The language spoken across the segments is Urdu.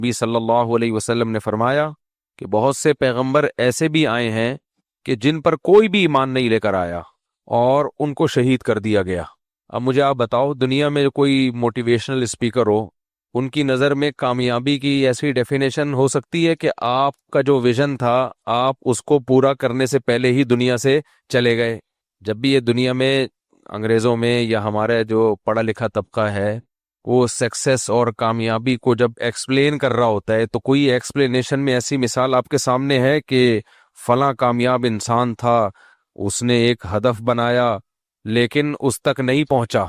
نبی صلی اللہ علیہ وسلم نے فرمایا کہ بہت سے پیغمبر ایسے بھی آئے ہیں کہ جن پر کوئی بھی ایمان نہیں لے کر آیا اور ان کو شہید کر دیا گیا۔ اب مجھے آپ بتاؤ، دنیا میں کوئی موٹیویشنل اسپیکر ہو، ان کی نظر میں کامیابی کی ایسی ڈیفینیشن ہو سکتی ہے کہ آپ کا جو ویژن تھا آپ اس کو پورا کرنے سے پہلے ہی دنیا سے چلے گئے؟ جب بھی یہ دنیا میں انگریزوں میں یا ہمارے جو پڑھا لکھا طبقہ ہے وہ سکسیس اور کامیابی کو جب ایکسپلین کر رہا ہوتا ہے تو کوئی ایکسپلینیشن میں ایسی مثال آپ کے سامنے ہے کہ فلاں کامیاب انسان تھا، اس نے ایک ہدف بنایا لیکن اس تک نہیں پہنچا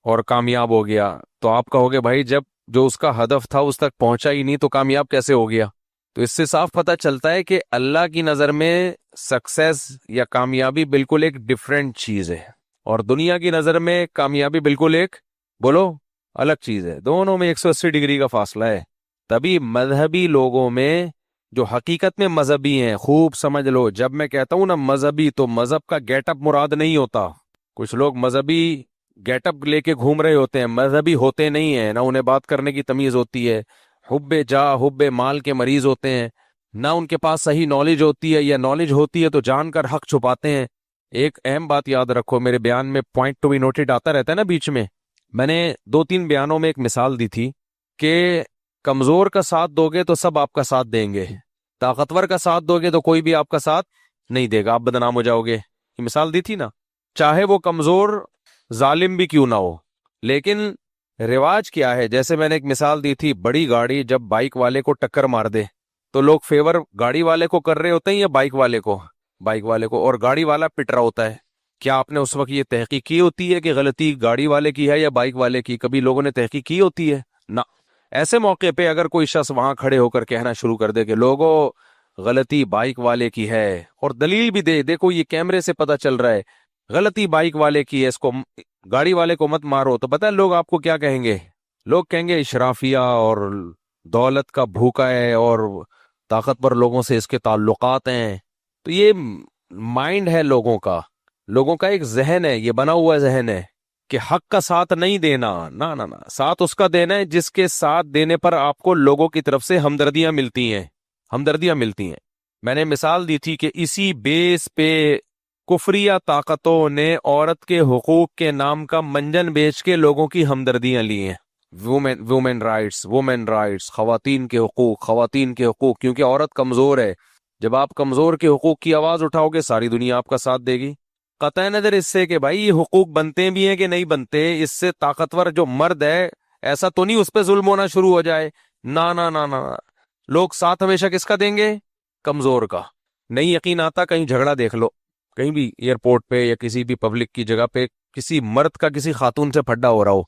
اور کامیاب ہو گیا، تو آپ کہو گے بھائی جب جو اس کا ہدف تھا اس تک پہنچا ہی نہیں تو کامیاب کیسے ہو گیا؟ تو اس سے صاف پتہ چلتا ہے کہ اللہ کی نظر میں سکسیس یا کامیابی بالکل ایک ڈیفرنٹ چیز ہے، اور دنیا کی نظر میں کامیابی بالکل ایک بولو الگ چیز ہے۔ دونوں میں 180 ڈگری کا فاصلہ ہے۔ تبھی مذہبی لوگوں میں جو حقیقت میں مذہبی ہیں، خوب سمجھ لو، جب میں کہتا ہوں نا مذہبی تو مذہب کا گیٹ اپ مراد نہیں ہوتا۔ کچھ لوگ مذہبی گیٹ اپ لے کے گھوم رہے ہوتے ہیں، مذہبی ہوتے نہیں ہیں، نہ انہیں بات کرنے کی تمیز ہوتی ہے، حب جا حب مال کے مریض ہوتے ہیں، نہ ان کے پاس صحیح نالج ہوتی ہے، یا نالج ہوتی ہے تو جان کر حق چھپاتے ہیں۔ ایک اہم بات یاد رکھو، میرے بیان میں پوائنٹ ٹو بی نوٹڈ آتا رہتا ہے نا بیچ میں نے 2-3 بیانوں میں ایک مثال دی تھی کہ کمزور کا ساتھ دو گے تو سب آپ کا ساتھ دیں گے، طاقتور کا ساتھ دو گے تو کوئی بھی آپ کا ساتھ نہیں دے گا، آپ بدنام ہو جاؤ گے۔ یہ مثال دی تھی نا، چاہے وہ کمزور ظالم بھی کیوں نہ ہو۔ لیکن رواج کیا ہے، جیسے میں نے ایک مثال دی تھی، بڑی گاڑی جب بائک والے کو ٹکر مار دے تو لوگ فیور گاڑی والے کو کر رہے ہوتے ہیں یا بائک والے کو، اور گاڑی والا پٹ رہا ہوتا ہے۔ کیا آپ نے اس وقت یہ تحقیق کی ہوتی ہے کہ غلطی گاڑی والے کی ہے یا بائک والے کی؟ کبھی لوگوں نے تحقیق کی ہوتی ہے؟ نہ۔ ایسے موقع پہ اگر کوئی شخص وہاں کھڑے ہو کر کہنا شروع کر دے کہ لوگوں غلطی بائک والے کی ہے، اور دلیل بھی دے، دیکھو یہ کیمرے سے پتہ چل رہا ہے غلطی بائک والے کی ہے، اس کو گاڑی والے کو مت مارو، تو پتہ ہے لوگ آپ کو کیا کہیں گے؟ لوگ کہیں گے اشرافیہ اور دولت کا بھوکا ہے اور طاقتور لوگوں سے اس کے تعلقات ہیں۔ تو یہ مائنڈ ہے لوگوں کا ایک ذہن ہے، یہ بنا ہوا ذہن ہے کہ حق کا ساتھ نہیں دینا، نہ ساتھ اس کا دینا ہے جس کے ساتھ دینے پر آپ کو لوگوں کی طرف سے ہمدردیاں ملتی ہیں۔ میں نے مثال دی تھی کہ اسی بیس پہ کفریہ طاقتوں نے عورت کے حقوق کے نام کا منجن بیچ کے لوگوں کی ہمدردیاں لی ہیں۔ وومن رائٹس، خواتین کے حقوق، کیونکہ عورت کمزور ہے۔ جب آپ کمزور کے حقوق کی آواز اٹھاؤ گے ساری دنیا آپ کا ساتھ دے گی، قطع نظر اس سے کہ بھائی یہ حقوق بنتے بھی ہیں کہ نہیں بنتے، اس سے طاقتور جو مرد ہے ایسا تو نہیں اس پہ ظلم ہونا شروع ہو جائے۔ نہ لوگ ساتھ ہمیشہ کس کا دیں گے؟ کمزور کا۔ نہیں یقین آتا کہیں جھگڑا دیکھ لو، کہیں بھی ایئرپورٹ پہ یا کسی بھی پبلک کی جگہ پہ کسی مرد کا کسی خاتون سے پھڈا ہو رہا ہو،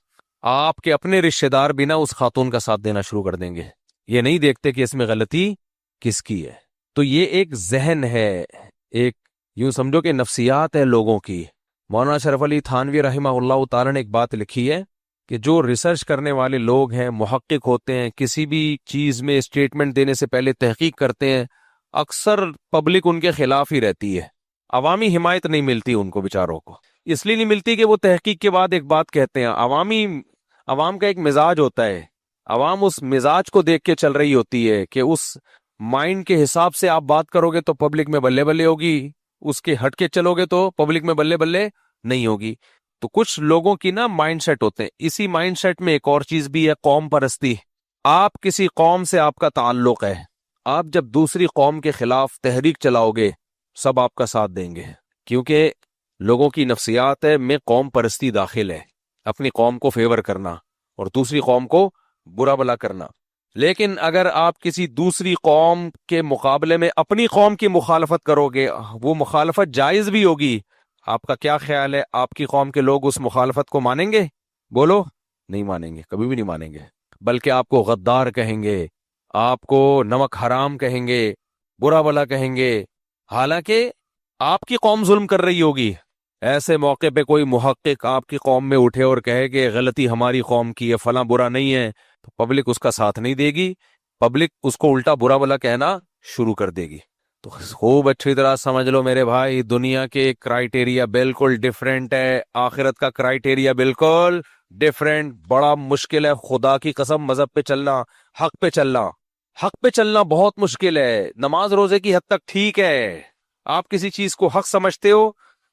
آپ کے اپنے رشتہ دار بھی نہ اس خاتون کا ساتھ دینا شروع کر دیں گے، یہ نہیں دیکھتے کہ اس میں غلطی کس کی ہے۔ تو یہ ایک ذہن ہے، ایک یوں سمجھو کہ نفسیات ہے لوگوں کی۔ مولانا اشرف علی تھانوی رحمہ اللہ تعالی نے ایک بات لکھی ہے کہ جو ریسرچ کرنے والے لوگ ہیں، محقق ہوتے ہیں، کسی بھی چیز میں اسٹیٹمنٹ دینے سے پہلے تحقیق کرتے ہیں، اکثر پبلک ان کے خلاف ہی رہتی ہے، عوامی حمایت نہیں ملتی ان کو بیچاروں کو۔ اس لیے نہیں ملتی کہ وہ تحقیق کے بعد ایک بات کہتے ہیں۔ عوام کا ایک مزاج ہوتا ہے، عوام اس مزاج کو دیکھ کے چل رہی ہوتی ہے کہ اس مائنڈ کے حساب سے آپ بات کرو گے تو پبلک میں بلے بلے ہوگی، اس کے ہٹ کے چلو گے تو پبلک میں بلے بلے نہیں ہوگی۔ تو کچھ لوگوں کی نا مائنڈ سیٹ ہوتے ہیں، اسی مائنڈ سیٹ میں ایک اور چیز بھی ہے، قوم پرستی۔ آپ کسی قوم سے آپ کا تعلق ہے، آپ جب دوسری قوم کے خلاف تحریک چلاؤ گے سب آپ کا ساتھ دیں گے، کیونکہ لوگوں کی نفسیات ہے میں قوم پرستی داخل ہے، اپنی قوم کو فیور کرنا اور دوسری قوم کو برا بلا کرنا۔ لیکن اگر آپ کسی دوسری قوم کے مقابلے میں اپنی قوم کی مخالفت کرو گے، وہ مخالفت جائز بھی ہوگی، آپ کا کیا خیال ہے آپ کی قوم کے لوگ اس مخالفت کو مانیں گے؟ بولو، نہیں مانیں گے، کبھی بھی نہیں مانیں گے، بلکہ آپ کو غدار کہیں گے، آپ کو نمک حرام کہیں گے، برا بلا کہیں گے، حالانکہ آپ کی قوم ظلم کر رہی ہوگی۔ ایسے موقع پہ کوئی محقق آپ کی قوم میں اٹھے اور کہے کہ غلطی ہماری قوم کی ہے، فلاں برا نہیں ہے، تو پبلک اس کا ساتھ نہیں دے گی، پبلک اس کو الٹا برا بلا کہنا شروع کر دے گی۔ تو خوب اچھی طرح سمجھ لو میرے بھائی، دنیا کے کرائیٹیریا بالکل ڈیفرنٹ ہے، آخرت کا کرائیٹیریا بالکل ڈیفرنٹ۔ بڑا مشکل ہے خدا کی قسم مذہب پہ چلنا، حق پہ چلنا۔ حق پہ چلنا بہت مشکل ہے. نماز روزے کی حد تک ٹھیک ہے, آپ کسی چیز کو حق سمجھتے ہو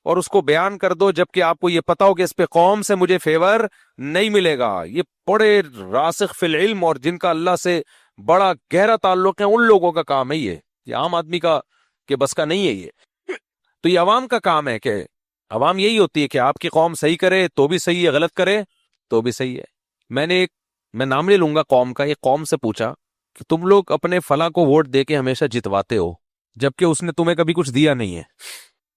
اور اس کو بیان کر دو جبکہ آپ کو یہ پتا ہو کہ اس پہ قوم سے مجھے فیور نہیں ملے گا. یہ بڑے راسخ فی العلم اور جن کا اللہ سے بڑا گہرا تعلق ہے ان لوگوں کا کام ہے. یہ عام آدمی کا کہ بس کا نہیں ہے. یہ تو یہ عوام کا کام ہے کہ عوام یہی ہوتی ہے کہ آپ کی قوم صحیح کرے تو بھی صحیح ہے, غلط کرے تو بھی صحیح ہے. میں نام نہیں لوں گا قوم کا, ایک قوم سے پوچھا کہ تم لوگ اپنے فلاں کو ووٹ دے کے ہمیشہ جتواتے ہو جبکہ اس نے تمہیں کبھی کچھ دیا نہیں ہے.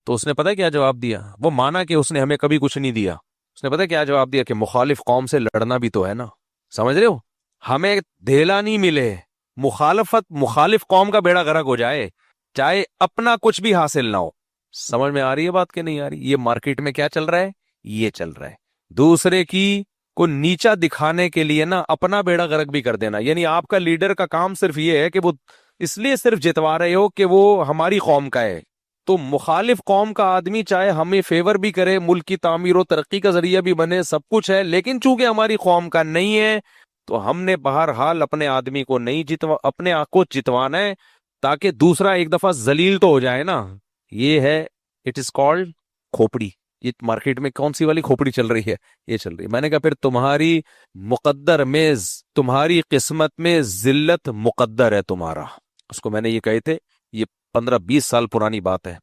تو اس نے پتہ کیا جواب دیا؟ وہ مانا کہ اس نے ہمیں کبھی کچھ نہیں دیا. اس نے پتہ کیا جواب دیا کہ مخالف قوم سے لڑنا بھی تو ہے نا. سمجھ رہے ہو, ہمیں دھیلا نہیں ملے, مخالف قوم کا بیڑا غرق ہو جائے چاہے اپنا کچھ بھی حاصل نہ ہو. سمجھ میں آ رہی ہے بات کہ نہیں آ رہی؟ یہ مارکیٹ میں کیا چل رہا ہے؟ یہ چل رہا ہے دوسرے کی کو نیچا دکھانے کے لیے نا اپنا بیڑا غرق بھی کر دینا. یعنی آپ کا لیڈر کا کام صرف یہ ہے کہ وہ اس لیے صرف جتوا رہے ہو کہ وہ ہماری قوم کا ہے, تو مخالف قوم کا آدمی چاہے ہمیں فیور بھی کرے, ملک کی تعمیر و ترقی کا ذریعہ بھی بنے, سب کچھ ہے, لیکن چونکہ ہماری قوم کا نہیں ہے تو ہم نے بہرحال اپنے آدمی کو نہیں اپنے آپ کو جتوانا ہے تاکہ دوسرا ایک دفعہ ذلیل تو ہو جائے نا. یہ ہے اٹ از کالڈ کھوپڑی. یہ مارکیٹ میں کون سی والی کھوپڑی چل رہی ہے؟ یہ چل رہی ہے. میں نے کہا پھر تمہاری مقدر میں, تمہاری قسمت میں ذلت مقدر ہے تمہارا. اس کو میں نے یہ کہے تھے, یہ 15-20 سال پرانی بات ہے.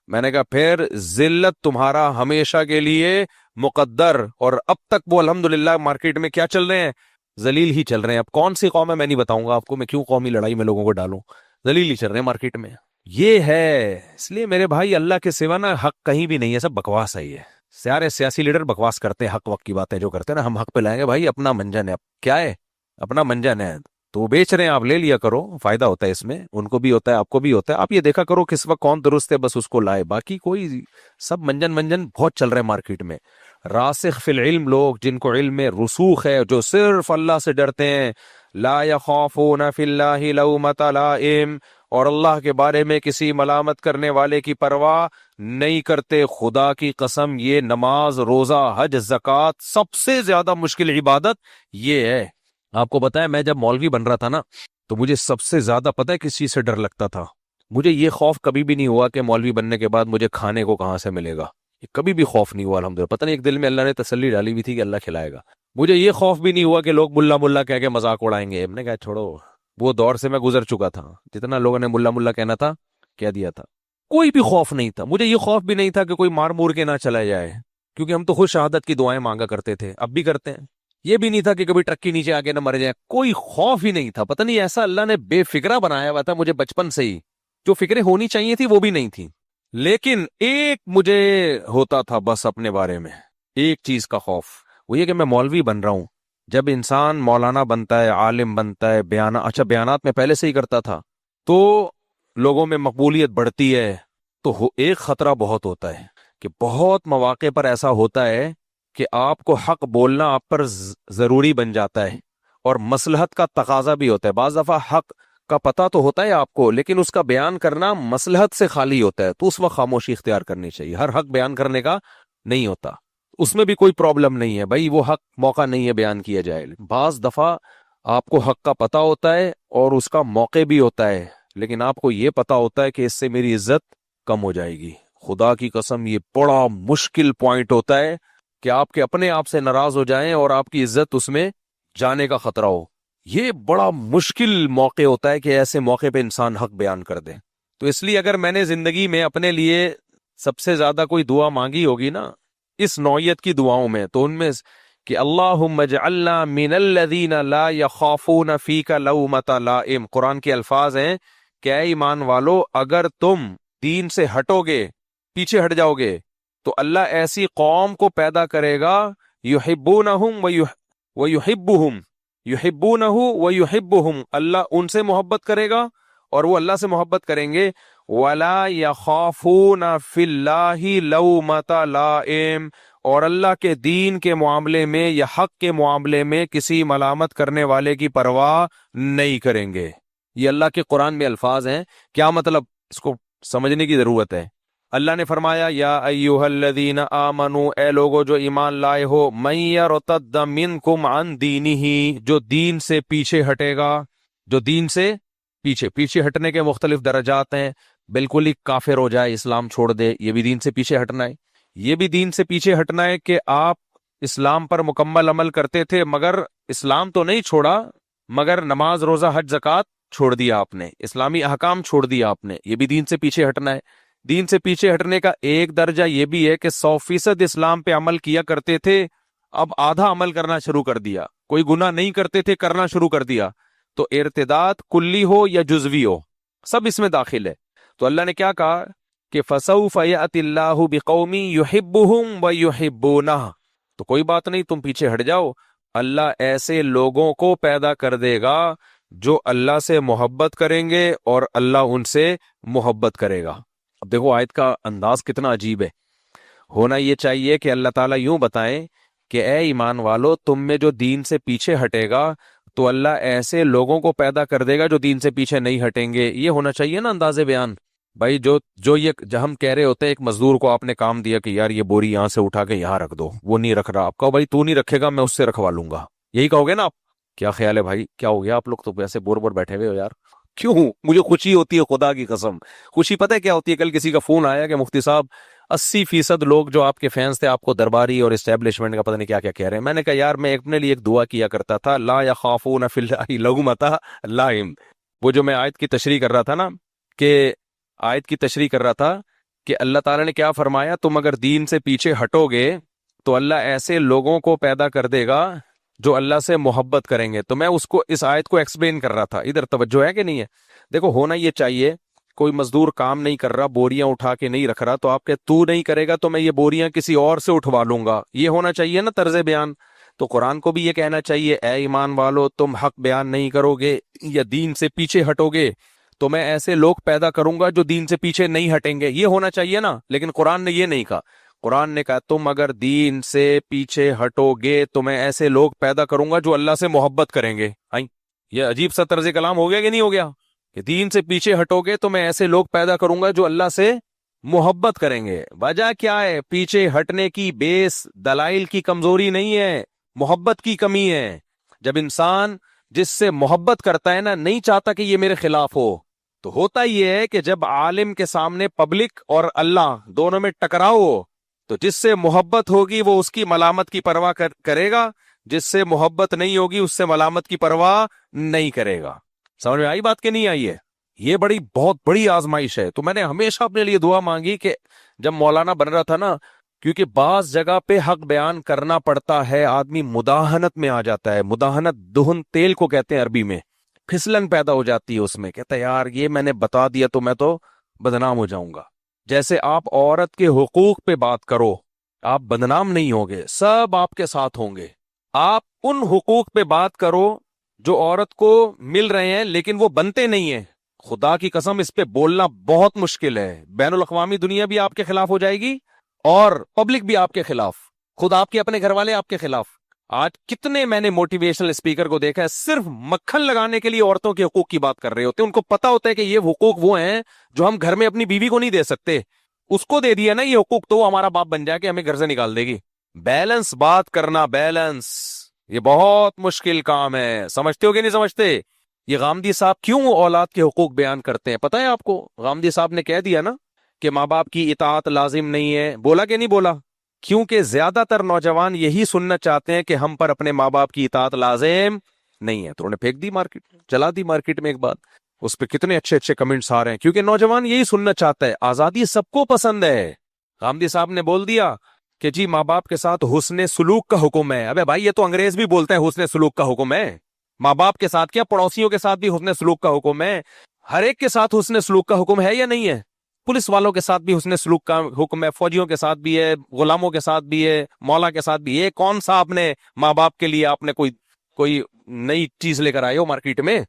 میں نے کہا پھر ذلت تمہارا ہمیشہ کے لیے مقدر, اور اب تک وہ الحمدللہ مارکیٹ میں کیا چل رہے ہیں؟ ذلیل ہی چل رہے ہیں. اب کون سی قوم ہے میں نہیں بتاؤں گا آپ کو, میں کیوں قومی لڑائی میں لوگوں کو ڈالوں, ذلیل ہی چل رہے ہیں مارکیٹ میں. یہ ہے اس لیے میرے بھائی اللہ کے سوا نا حق کہیں بھی نہیں ہے, سب بکواس ہے. یہ سارے سیاسی لیڈر بکواس کرتے ہیں, حق وقت کی باتیں جو کرتے ہیں نا, ہم حق پہ لائیں گے بھائی, اپنا منجن ہے. کیا ہے اپنا منجن ہے تو وہ بیچ رہے ہیں, آپ لے لیا کرو, فائدہ ہوتا ہے اس میں, ان کو بھی ہوتا ہے آپ کو بھی ہوتا ہے. آپ یہ دیکھا کرو کس وقت کون درست ہے, بس اس کو لائے, باقی کوئی سب منجن بہت چل رہے ہیں مارکیٹ میں. راسخ فی العلم لوگ جن کو علم میں رسوخ ہے, جو صرف اللہ سے ڈرتے ہیں, لا یخافون فی اللہ لومۃ لائم, اور اللہ کے بارے میں کسی ملامت کرنے والے کی پرواہ نہیں کرتے. خدا کی قسم یہ نماز, روزہ, حج, زکوٰۃ سب سے زیادہ مشکل عبادت یہ ہے. آپ کو پتا ہے میں جب مولوی بن رہا تھا نا تو مجھے سب سے زیادہ پتہ ہے کس چیز سے ڈر لگتا تھا؟ مجھے یہ خوف کبھی بھی نہیں ہوا کہ مولوی بننے کے بعد مجھے کھانے کو کہاں سے ملے گا, یہ کبھی بھی خوف نہیں ہوا الحمدللہ. پتہ نہیں ایک دل میں اللہ نے تسلی ڈالی ہوئی تھی کہ اللہ کھلائے گا. مجھے یہ خوف بھی نہیں ہوا کہ لوگ ملا ملا کہہ کے مذاق اڑائیں گے. ہم نے کہا چھوڑو, وہ دور سے میں گزر چکا تھا, جتنا لوگوں نے ملا ملا کہنا تھا کہہ دیا تھا. کوئی بھی خوف نہیں تھا مجھے, یہ خوف بھی نہیں تھا کہ کوئی مار مور کے نہ چلا جائے, کیونکہ ہم تو خود شہادت کی دعائیں مانگا کرتے تھے, اب بھی کرتے ہیں. یہ بھی نہیں تھا کہ کبھی ٹرک کے نیچے آگے نہ مر جائے, کوئی خوف ہی نہیں تھا. پتہ نہیں ایسا اللہ نے بے فکرہ بنایا ہوا تھا مجھے بچپن سے ہی, جو فکریں ہونی چاہیے تھی وہ بھی نہیں تھی. لیکن ایک مجھے ہوتا تھا بس اپنے بارے میں, ایک چیز کا خوف, وہ یہ کہ میں مولوی بن رہا ہوں. جب انسان مولانا بنتا ہے, عالم بنتا ہے, بیانات میں پہلے سے ہی کرتا تھا, تو لوگوں میں مقبولیت بڑھتی ہے, تو ایک خطرہ بہت ہوتا ہے کہ بہت مواقع پر ایسا ہوتا ہے کہ آپ کو حق بولنا آپ پر ضروری بن جاتا ہے, اور مصلحت کا تقاضا بھی ہوتا ہے. بعض دفعہ حق کا پتہ تو ہوتا ہے آپ کو, لیکن اس کا بیان کرنا مصلحت سے خالی ہوتا ہے, تو اس وقت خاموشی اختیار کرنی چاہیے. ہر حق بیان کرنے کا نہیں ہوتا, اس میں بھی کوئی پرابلم نہیں ہے بھائی, وہ حق موقع نہیں ہے بیان کیا جائے. بعض دفعہ آپ کو حق کا پتہ ہوتا ہے اور اس کا موقع بھی ہوتا ہے, لیکن آپ کو یہ پتہ ہوتا ہے کہ اس سے میری عزت کم ہو جائے گی. خدا کی قسم یہ بڑا مشکل پوائنٹ ہوتا ہے کہ آپ کے اپنے آپ سے ناراض ہو جائیں اور آپ کی عزت اس میں جانے کا خطرہ ہو. یہ بڑا مشکل موقع ہوتا ہے کہ ایسے موقع پہ انسان حق بیان کر دے. تو اس لیے اگر میں نے زندگی میں اپنے لیے سب سے زیادہ کوئی دعا مانگی ہوگی نا اس نوعیت کی دعاؤں میں, تو ان میں کہ اللہم اجعلنا من الذین لا یخافون فیک لومۃ لائم. قرآن کے الفاظ ہیں کہ اے ایمان والو, اگر تم دین سے ہٹو گے, پیچھے ہٹ جاؤ گے, تو اللہ ایسی قوم کو پیدا کرے گا یحبونہم ویحبہم, یحبونہ ویحبہم, اللہ ان سے محبت کرے گا اور وہ اللہ سے محبت کریں گے. ولا یخافون فی اللہ لومۃ لائم, اور اللہ کے دین کے معاملے میں یا حق کے معاملے میں کسی ملامت کرنے والے کی پرواہ نہیں کریں گے. یہ اللہ کے قرآن میں الفاظ ہیں. کیا مطلب, اس کو سمجھنے کی ضرورت ہے. اللہ نے فرمایا یا ایھا الذین آمنوا, اے لوگو جو ایمان لائے ہو, من یرتد منکم عن دینہ, جو دین سے پیچھے ہٹے گا, جو دین سے پیچھے پیچھے ہٹنے کے مختلف درجات ہیں. بالکل ہی کافر ہو جائے، اسلام چھوڑ دے، یہ بھی دین سے پیچھے ہٹنا ہے. یہ بھی دین سے پیچھے ہٹنا ہے کہ آپ اسلام پر مکمل عمل کرتے تھے مگر اسلام تو نہیں چھوڑا، مگر نماز روزہ حج زکوٰۃ چھوڑ دیا آپ نے، اسلامی احکام چھوڑ دیا آپ نے. یہ بھی دین سے پیچھے ہٹنا ہے. دین سے پیچھے ہٹنے کا ایک درجہ یہ بھی ہے کہ 100% اسلام پہ عمل کیا کرتے تھے، اب آدھا عمل کرنا شروع کر دیا. کوئی گناہ نہیں کرتے تھے، کرنا شروع کر دیا. تو ارتداد کلی ہو یا جزوی ہو، سب اس میں داخل ہے. تو اللہ نے کیا کہا کہ فَسَوْفَ يَأْتِ اللَّهُ بِقَوْمٍ يُحِبُّهُمْ وَيُحِبُّونَهُ. تو کوئی بات نہیں، تم پیچھے ہٹ جاؤ، اللہ ایسے لوگوں کو پیدا کر دے گا جو اللہ سے محبت کریں گے اور اللہ ان سے محبت کرے گا. اب دیکھو آیت کا انداز کتنا عجیب ہے. ہونا یہ چاہیے کہ اللہ تعالیٰ یوں بتائیں کہ اے ایمان والو، تم میں جو دین سے پیچھے ہٹے گا تو اللہ ایسے لوگوں کو پیدا کر دے گا جو دین سے پیچھے نہیں ہٹیں گے. یہ ہونا چاہیے نا انداز بیان. بھائی جو یہ ہم کہہ رہے ہوتے ہیں، ایک مزدور کو آپ نے کام دیا کہ یار یہ بوری یہاں سے اٹھا کے یہاں رکھ دو، وہ نہیں رکھ رہا، آپ کہو بھائی تو نہیں رکھے گا میں اس سے رکھوا لوں گا، یہی کہو گے نا آپ؟ کیا خیال ہے بھائی، کیا ہو گیا؟ آپ لوگ تو ویسے بور بور بیٹھے ہوئے ہو یار. کیوں؟ مجھے خوشی ہوتی ہے، خدا کی قسم خوشی. پتہ ہے کیا ہوتی ہے؟ کل کسی کا فون آیا کہ مفتی صاحب 80% لوگ جو آپ کے فینس تھے آپ کو درباری اور اسٹیبلشمنٹ کا پتہ نہیں کیا کیا کہہ رہے ہیں. میں نے کہا یار میں اپنے لیے ایک دعا کیا کرتا تھا، لا یخافون فی اللہ لومۃ لائم. وہ جو میں آیت کی تشریح کر رہا تھا نا، کہ آیت کی تشریح کر رہا تھا کہ اللہ تعالیٰ نے کیا فرمایا، تم اگر دین سے پیچھے ہٹو گے تو اللہ ایسے لوگوں کو پیدا کر دے گا جو اللہ سے محبت کریں گے. تو میں اس آیت کو ایکسپلین کر رہا تھا. ادھر توجہ ہے کہ نہیں ہے؟ دیکھو ہونا یہ چاہیے، کوئی مزدور کام نہیں کر رہا، بوریاں اٹھا کے نہیں رکھ رہا، تو آپ کہ تو نہیں کرے گا تو میں یہ بوریاں کسی اور سے اٹھوا لوں گا. یہ ہونا چاہیے نا طرز بیان. تو قرآن کو بھی یہ کہنا چاہیے، اے ایمان والو تم حق بیان نہیں کرو گے یا دین سے پیچھے ہٹو گے تو میں ایسے لوگ پیدا کروں گا جو دین سے پیچھے نہیں ہٹیں گے. یہ ہونا چاہیے نا. لیکن قرآن نے یہ نہیں کہا. قرآن نے کہا تم اگر دین سے پیچھے ہٹو گے تو میں ایسے لوگ پیدا کروں گا جو اللہ سے محبت کریں گے. یہ عجیب سا طرز کلام ہو گیا کہ نہیں ہو گیا؟ کہ دین سے پیچھے ہٹو گے تو میں ایسے لوگ پیدا کروں گا جو اللہ سے محبت کریں گے. وجہ کیا ہے؟ پیچھے ہٹنے کی بیس دلائل کی کمزوری نہیں ہے، محبت کی کمی ہے. جب انسان جس سے محبت کرتا ہے نا، نہیں چاہتا کہ یہ میرے خلاف ہو، تو ہوتا یہ ہے کہ جب عالم کے سامنے پبلک اور اللہ دونوں میں ٹکراؤ ہو تو جس سے محبت ہوگی وہ اس کی ملامت کی پرواہ کرے گا، جس سے محبت نہیں ہوگی اس سے ملامت کی پرواہ نہیں کرے گا. سمجھ میں آئی بات کہ نہیں آئی ہے؟ یہ بہت بڑی آزمائش ہے. تو میں نے ہمیشہ اپنے لیے دعا مانگی کہ جب مولانا بن رہا تھا نا، کیونکہ بعض جگہ پہ حق بیان کرنا پڑتا ہے، آدمی مداہنت میں آ جاتا ہے. مداہنت دہن تیل کو کہتے ہیں عربی میں. پھسلن پیدا ہو جاتی ہے اس میں، کہتا ہے یار یہ میں نے بتا دیا تو میں تو بدنام ہو جاؤں گا. جیسے آپ عورت کے حقوق پہ بات کرو، آپ بدنام نہیں ہوگے، سب آپ کے ساتھ ہوں گے. آپ ان حقوق پہ بات کرو جو عورت کو مل رہے ہیں لیکن وہ بنتے نہیں ہیں. خدا کی قسم اس پہ بولنا بہت مشکل ہے. بین الاقوامی دنیا بھی آپ کے خلاف ہو جائے گی اور پبلک بھی آپ کے خلاف، خود آپ کے اپنے گھر والے آپ کے خلاف. آج کتنے میں نے موٹیویشنل اسپیکر کو دیکھا ہے صرف مکھن لگانے کے لیے عورتوں کے حقوق کی بات کر رہے ہوتے ہیں. ان کو پتا ہوتا ہے کہ یہ حقوق وہ ہیں جو ہم گھر میں اپنی بیوی کو نہیں دے سکتے، اس کو دے دیا نا یہ حقوق تو وہ ہمارا باپ بن جائے کہ ہمیں گھر سے نکال دے گی. بیلنس بات کرنا، بیلنس، یہ بہت مشکل کام ہے. سمجھتے ہو کہ نہیں سمجھتے؟ یہ غامدی صاحب کیوں اولاد کے حقوق بیان کرتے ہیں پتہ ہے آپ کو؟ غامدی صاحب نے کہہ دیا نا کہ ماں باپ کی اطاعت لازم نہیں ہے. بولا کہ نہیں بولا؟ کیونکہ زیادہ تر نوجوان یہی سننا چاہتے ہیں کہ ہم پر اپنے ماں باپ کی اطاعت لازم نہیں ہے. تو انہوں نے پھینک دی مارکیٹ، چلا دی مارکیٹ میں ایک بات. اس پہ کتنے اچھے اچھے کمنٹس آ رہے ہیں کیونکہ نوجوان یہی سننا چاہتا ہے. آزادی سب کو پسند ہے. غامدی صاحب نے بول دیا کہ جی ماں باپ کے ساتھ حسن سلوک کا حکم ہے. ابے بھائی یہ تو انگریز بھی بولتے ہیں حسن سلوک کا حکم ہے. ماں باپ کے ساتھ کیا، پڑوسیوں کے ساتھ بھی حسن سلوک کا حکم ہے. ہر ایک کے ساتھ حسن سلوک کا حکم ہے یا نہیں ہے؟ پولیس والوں کے ساتھ بھی حسن سلوک کا حکم ہے، فوجیوں کے ساتھ بھی ہے، غلاموں کے ساتھ بھی ہے، مولا کے ساتھ بھی ہے. کون سا آپ نے ماں باپ کے لیے آپ نے کوئی نئی چیز لے کر آئے ہو مارکیٹ میں؟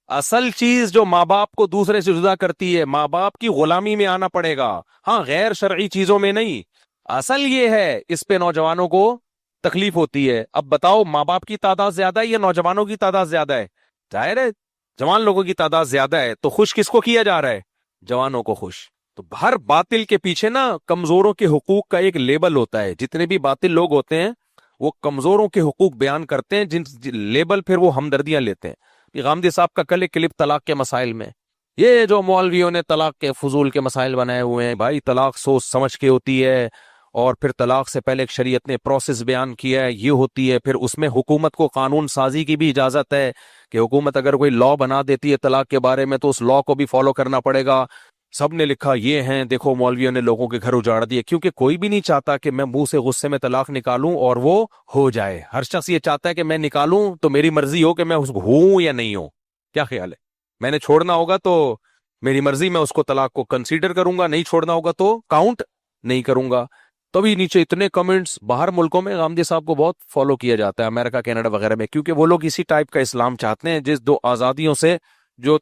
اصل چیز جو ماں باپ کو دوسرے سے جدا کرتی ہے، ماں باپ کی غلامی میں آنا پڑے گا، ہاں غیر شرعی چیزوں میں نہیں. اصل یہ ہے، اس پہ نوجوانوں کو تکلیف ہوتی ہے. اب بتاؤ ماں باپ کی تعداد زیادہ ہے یا نوجوانوں کی تعداد زیادہ ہے؟ ظاہر ہے جوان لوگوں کی تعداد زیادہ ہے. تو خوش کس کو کیا جا رہا ہے؟ جوانوں کو خوش. تو ہر باطل کے پیچھے نا کمزوروں کے حقوق کا ایک لیبل ہوتا ہے. جتنے بھی باطل لوگ ہوتے ہیں وہ کمزوروں کے حقوق بیان کرتے ہیں، جن لیبل پھر وہ ہمدردیاں لیتے ہیں. غامدی صاحب کا کل ایک کلپ طلاق کے مسائل میں، یہ جو مولویوں نے طلاق کے فضول کے مسائل بنائے ہوئے ہیں، بھائی طلاق سوچ سمجھ کے ہوتی ہے، اور پھر طلاق سے پہلے ایک شریعت نے پروسیس بیان کیا ہے، یہ ہوتی ہے، پھر اس میں حکومت کو قانون سازی کی بھی اجازت ہے کہ حکومت اگر کوئی لا بنا دیتی ہے طلاق کے بارے میں تو اس لا کو بھی فالو کرنا پڑے گا۔ سب نے لکھا یہ ہیں، دیکھو مولویوں نے لوگوں کے گھر اجاڑ دیے، کیونکہ کوئی بھی نہیں چاہتا کہ میں منہ سے غصے میں طلاق نکالوں اور وہ ہو جائے۔ ہر شخص یہ چاہتا ہے کہ میں نکالوں تو میری مرضی ہو کہ میں اس کو ہوں یا نہیں ہوں۔ کیا خیال ہے؟ میں نے چھوڑنا ہوگا تو میری مرضی، میں اس کو طلاق کو کنسیڈر کروں گا، نہیں چھوڑنا ہوگا تو کاؤنٹ نہیں کروں گا۔ تو بھی نیچے اتنے کمنٹس، باہر ملکوں میں غامدی صاحب کو بہت فالو کیا جاتا ہے، امریکہ کینیڈا وغیرہ میں، کیونکہ وہ لوگ اسی ٹائپ کا اسلام چاہتے ہیں جس دو آزادیوں سے جو